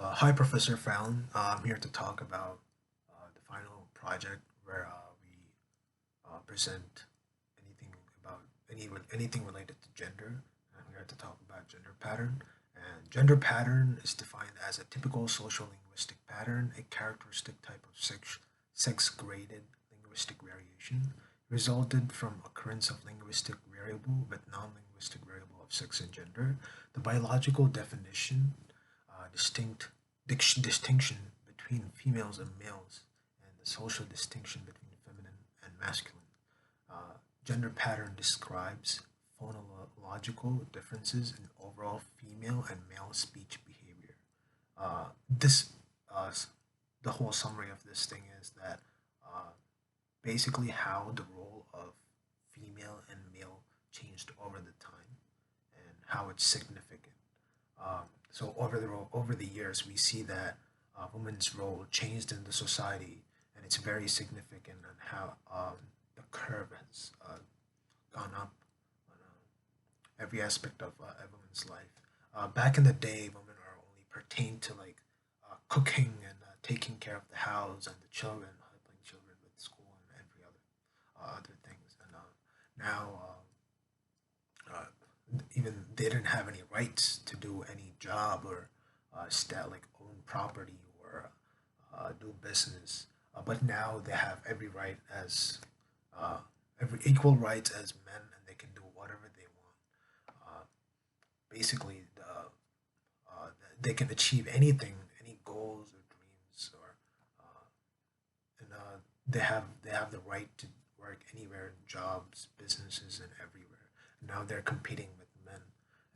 Hi, Professor Fallon. I'm here to talk about the final project where we present anything about anything related to gender. I'm here to talk about gender pattern. And gender pattern is defined as a typical social linguistic pattern, a characteristic type of sex-graded linguistic variation resulted from occurrence of linguistic variable with non-linguistic variable of sex and gender. The biological definition distinction between females and males, and the social distinction between feminine and masculine. Gender pattern describes phonological differences in overall female and male speech behavior. This the whole summary of this thing is that uh, basically how the role of female and male changed over the time and how it's significant. So over the years, we see that women's role changed in the society, and it's very significant on how the curve has gone up on every aspect of a woman's life. Back in the day, women are only pertained to like cooking and taking care of the house and the children, helping children with school and every other things. And now even they didn't have any rights to do any job or like own property or do business. But now they have every right as uh, every equal rights as men, and they can do whatever they want. Basically, they can achieve anything, any goals or dreams, or and they have the right to work anywhere in jobs, businesses, and everywhere. Now they're competing with men,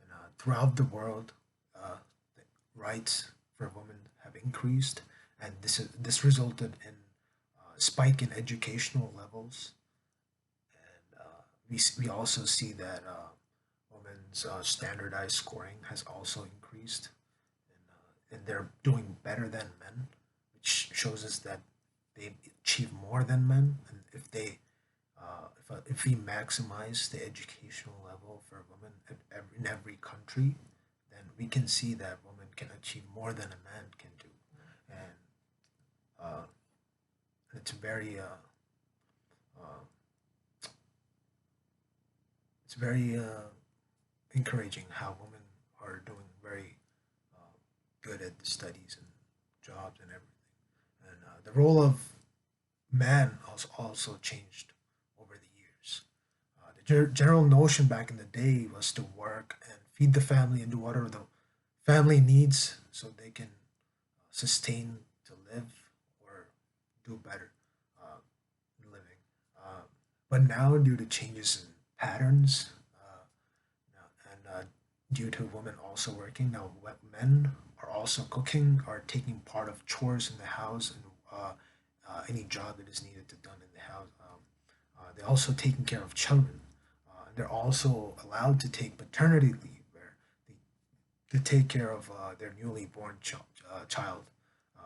and throughout the world, the rights for women have increased, and this resulted in a spike in educational levels, and we also see that women's standardized scoring has also increased, and they're doing better than men, which shows us that they achieve more than men. And if we maximize the educational level for women in every country, then we can see that women can achieve more than a man can do, and uh, it's very uh, it's very encouraging how women are doing very uh, good at the studies and jobs and everything. And the role of man also changed over the years. The general notion back in the day was to work and feed the family and do whatever the family needs so they can sustain to live or do better in living. Uh, but now, due to changes in patterns and due to women also working, now men are also cooking, are taking part of chores in the house and any job that is needed to done in the house. They're also taking care of children. They're also allowed to take paternity leave, where they take care of their newly born child. Uh,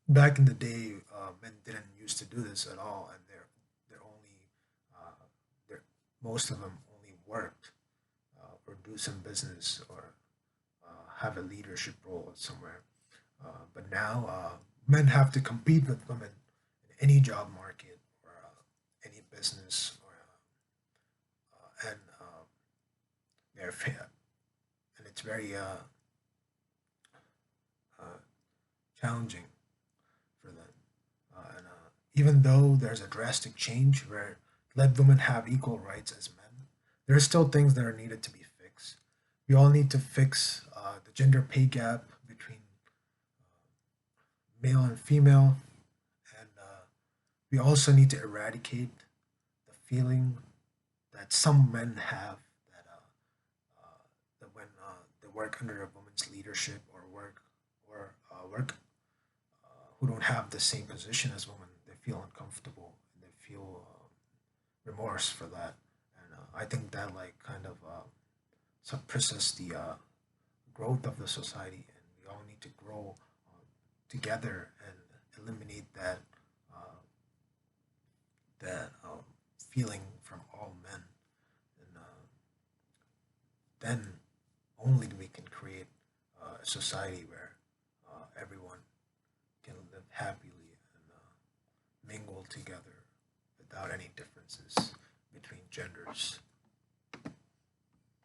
Back in the day, men didn't used to do this at all, and they're only they're most of them only worked or do some business or have a leadership role somewhere. But now men have to compete with women in any job market or any business, or and they're fair, and it's very uh, challenging for them. And even though there's a drastic change where let women have equal rights as men, there are still things that are needed to be fixed. We all need to fix the gender pay gap between male and female, and we also need to eradicate the feeling that some men have that that when they work under a woman's leadership or work who don't have the same position as women, they feel uncomfortable and they feel remorse for that. And I think that like kind of suppresses the growth of the society, and we all need to grow together and eliminate uh, that feeling from all men, and then only we can create a society where happily and mingle together without any differences between genders.